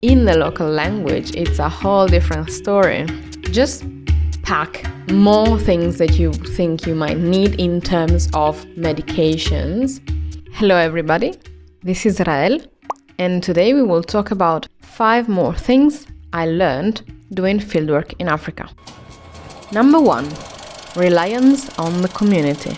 in the local language, it's a whole different story. Just pack more things that you think you might need in terms of medications. Hello everybody, this is Yael, and today we will talk about 5 more things I learned doing fieldwork in Africa. Number 1, reliance on the community.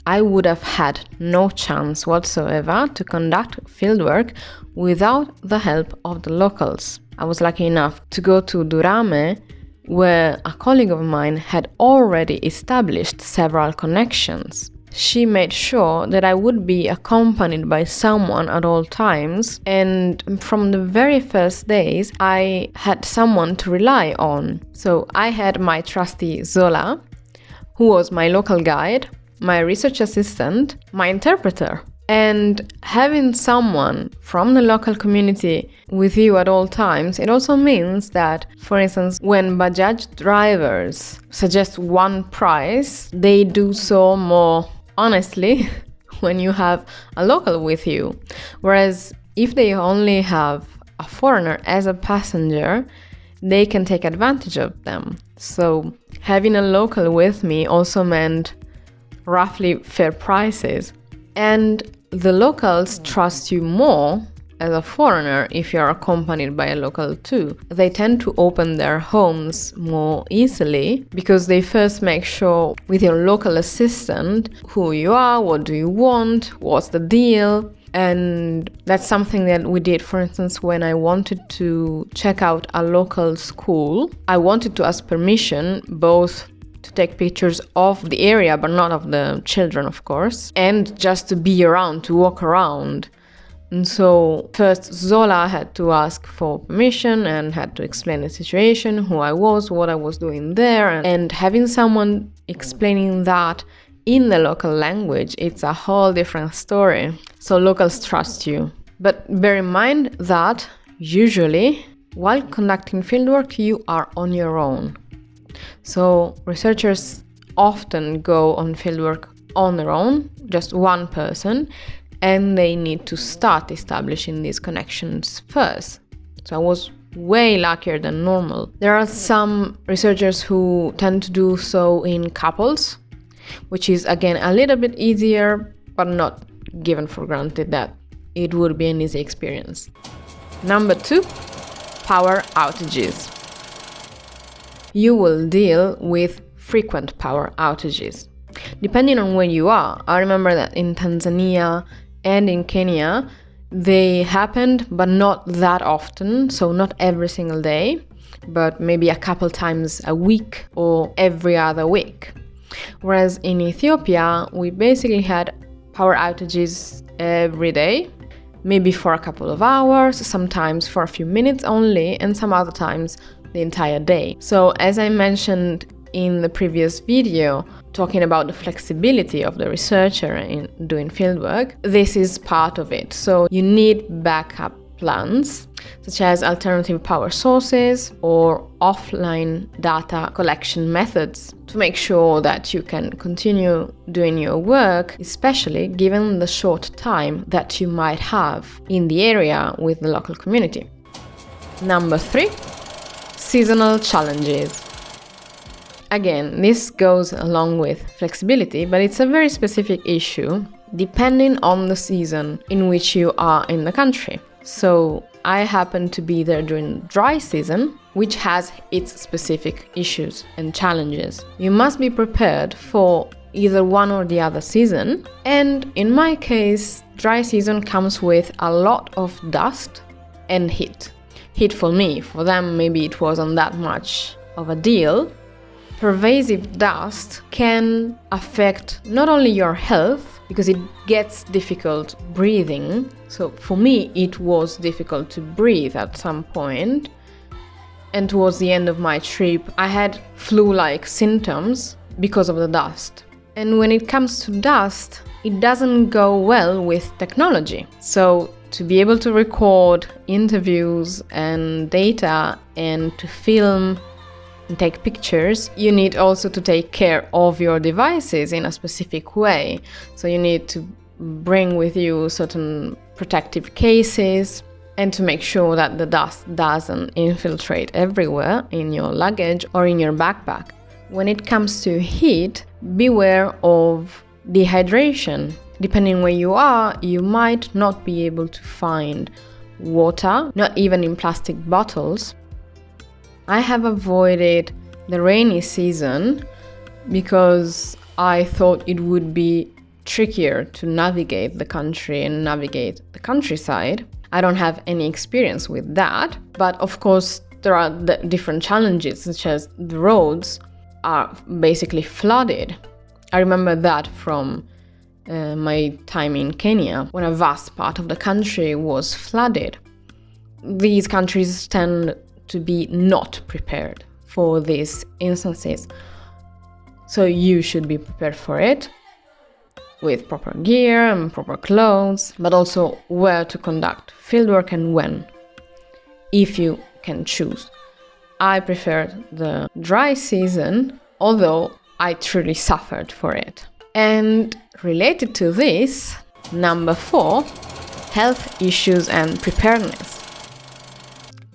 I would have had no chance whatsoever to conduct fieldwork without the help of the locals. I was lucky enough to go to Durame, where a colleague of mine had already established several connections. She made sure that I would be accompanied by someone at all times, and from the very first days I had someone to rely on. So I had my trusty Zola, who was my local guide, my research assistant, my interpreter. And having someone from the local community with you at all times, it also means that, for instance, when Bajaj drivers suggest one price, they do so more honestly when you have a local with you. Whereas if they only have a foreigner as a passenger, they can take advantage of them. So having a local with me also meant roughly fair prices. And the locals trust you more as a foreigner if you're accompanied by a local too. They tend to open their homes more easily because they first make sure with your local assistant who you are, what do you want, what's the deal. And that's something that we did, for instance, when I wanted to check out a local school. I wanted to ask permission both to take pictures of the area, but not of the children, of course, and just to be around, to walk around. And so first Zola had to ask for permission and had to explain the situation, who I was, what I was doing there, and having someone explaining that in the local language, it's a whole different story. So locals trust you. But bear in mind that usually while conducting fieldwork, you are on your own. So researchers often go on fieldwork on their own, just one person, and they need to start establishing these connections first. So I was way luckier than normal. There are some researchers who tend to do so in couples, which is again a little bit easier, but not given for granted that it would be an easy experience. Number 2, power outages. You will deal with frequent power outages. Depending on where you are, I remember that in Tanzania and in Kenya, they happened, but not that often, so not every single day, but maybe a couple times a week or every other week. Whereas in Ethiopia, we basically had power outages every day, maybe for a couple of hours, sometimes for a few minutes only, and some other times the entire day. So as I mentioned in the previous video, talking about the flexibility of the researcher in doing fieldwork, this is part of it. So you need backup plans, such as alternative power sources or offline data collection methods to make sure that you can continue doing your work, especially given the short time that you might have in the area with the local community. Number 3, seasonal challenges. Again, this goes along with flexibility, but it's a very specific issue depending on the season in which you are in the country. So I happen to be there during dry season, which has its specific issues and challenges. You must be prepared for either one or the other season, and in my case, dry season comes with a lot of dust and heat. Heat for me, for them maybe it wasn't that much of a deal. Pervasive dust can affect not only your health, because it gets difficult breathing. So for me, it was difficult to breathe at some point. And towards the end of my trip, I had flu-like symptoms because of the dust. And when it comes to dust, it doesn't go well with technology. So to be able to record interviews and data and to film and take pictures, you need also to take care of your devices in a specific way. So you need to bring with you certain protective cases. and to make sure that the dust doesn't infiltrate everywhere in your luggage or in your backpack. When it comes to heat, beware of dehydration. Depending where you are, you might not be able to find water, not even in plastic bottles. I have avoided the rainy season because I thought it would be trickier to navigate the country and navigate the countryside. I don't have any experience with that, but of course there are different challenges, such as the roads are basically flooded. I remember that from my time in Kenya, when a vast part of the country was flooded. These countries tend to be not prepared for these instances, so you should be prepared for it with proper gear and proper clothes, but also where to conduct fieldwork and when, if you can choose. I preferred the dry season, although I truly suffered for it. And related to this, number 4, health issues and preparedness.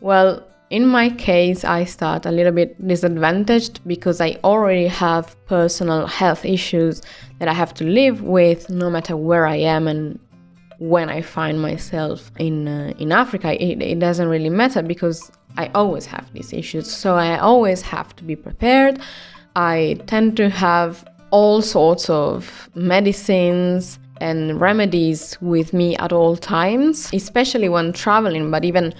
Well, in my case, I start a little bit disadvantaged because I already have personal health issues that I have to live with no matter where I am and when I find myself in Africa. It doesn't really matter because I always have these issues, so I always have to be prepared. I tend to have all sorts of medicines and remedies with me at all times, especially when traveling, but even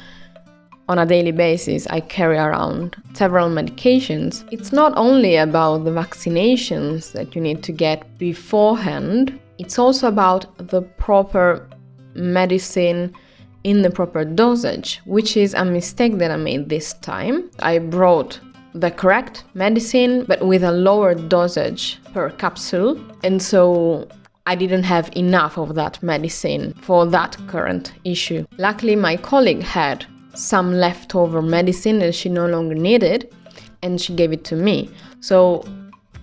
on a daily basis, I carry around several medications. It's not only about the vaccinations that you need to get beforehand, it's also about the proper medicine in the proper dosage, which is a mistake that I made this time. I brought the correct medicine, but with a lower dosage per capsule, and so I didn't have enough of that medicine for that current issue. Luckily, my colleague had some leftover medicine that she no longer needed, and she gave it to me. So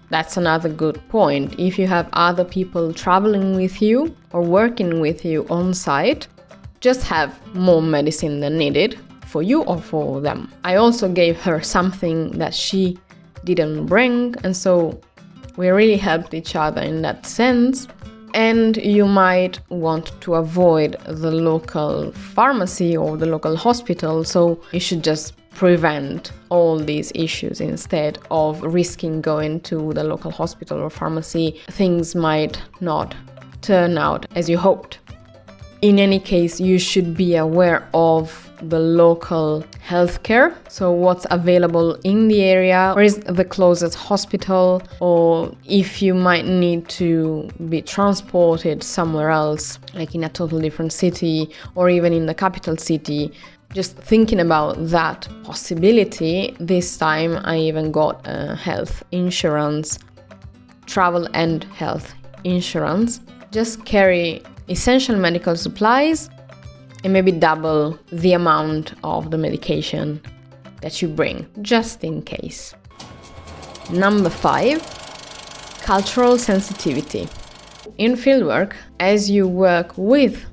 that's another good point. If you have other people traveling with you or working with you on site, just have more medicine than needed for you or for them. I also gave her something that she didn't bring, and so we really helped each other in that sense. And you might want to avoid the local pharmacy or the local hospital, so you should just prevent all these issues instead of risking going to the local hospital or pharmacy. Things might not turn out as you hoped. In any case, you should be aware of the local healthcare, so what's available in the area, where is the closest hospital, or if you might need to be transported somewhere else, like in a total different city or even in the capital city. Just thinking about that possibility, this time I even got a health insurance, travel and health insurance. Just carry essential medical supplies and maybe double the amount of the medication that you bring, just in case. Number 5, cultural sensitivity. In fieldwork, as you work with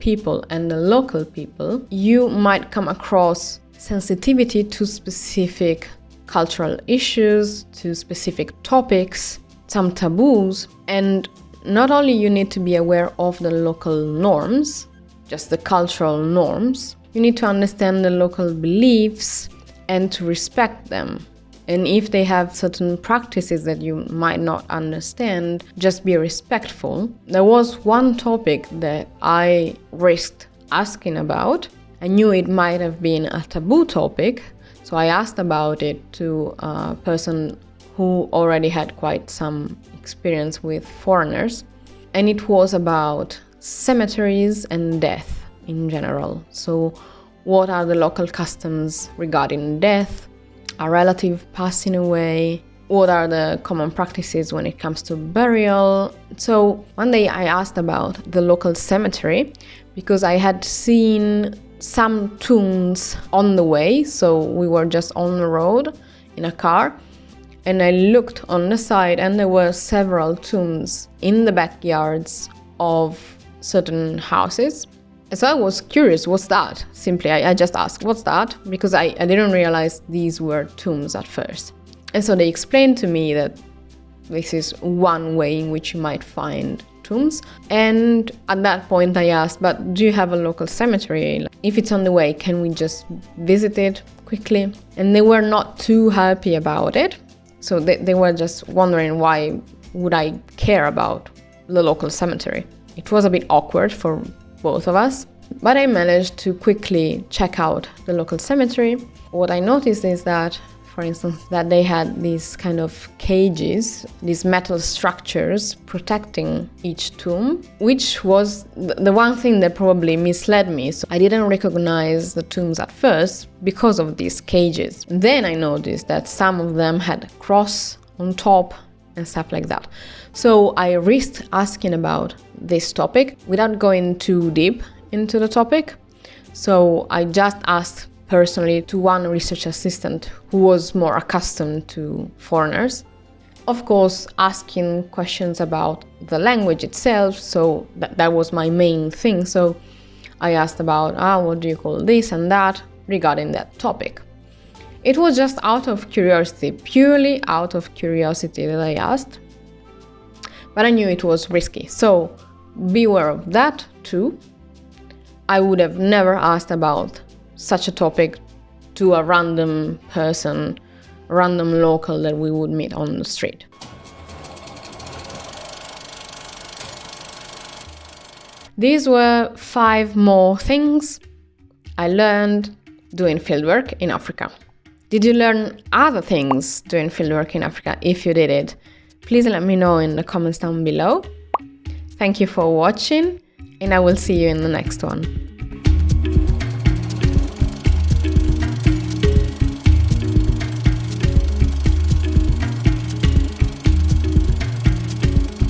people and the local people, you might come across sensitivity to specific cultural issues, to specific topics, some taboos, and not only you need to be aware of the local norms, just the cultural norms, you need to understand the local beliefs and to respect them. And if they have certain practices that you might not understand, just be respectful. There was one topic that I risked asking about. I knew it might have been a taboo topic, so I asked about it to a person who already had quite some experience with foreigners, and it was about cemeteries and death in general. So what are the local customs regarding death, a relative passing away, what are the common practices when it comes to burial. So one day I asked about the local cemetery because I had seen some tombs on the way, so we were just on the road in a car, and I looked on the side and there were several tombs in the backyards of certain houses. So I was curious, what's that? Simply, I just asked, what's that? Because I didn't realize these were tombs at first. And so they explained to me that this is one way in which you might find tombs. And at that point I asked, but do you have a local cemetery? If it's on the way, can we just visit it quickly? And they were not too happy about it. So they were just wondering, why would I care about the local cemetery? It was a bit awkward for both of us, but I managed to quickly check out the local cemetery. What I noticed is that, for instance, that they had these kind of cages, these metal structures protecting each tomb, which was the one thing that probably misled me. So I didn't recognize the tombs at first because of these cages. Then I noticed that some of them had a cross on top and stuff like that. So I risked asking about this topic without going too deep into the topic. So I just asked personally to one research assistant who was more accustomed to foreigners. Of course, asking questions about the language itself, so that was my main thing. So I asked about, what do you call this and that regarding that topic. It was just out of curiosity, purely out of curiosity that I asked, but I knew it was risky. So beware of that too. I would have never asked about such a topic to a random person, random local that we would meet on the street. These were 5 more things I learned doing fieldwork in Africa. Did you learn other things doing fieldwork in Africa? If you did it, please let me know in the comments down below. Thank you for watching, and I will see you in the next one.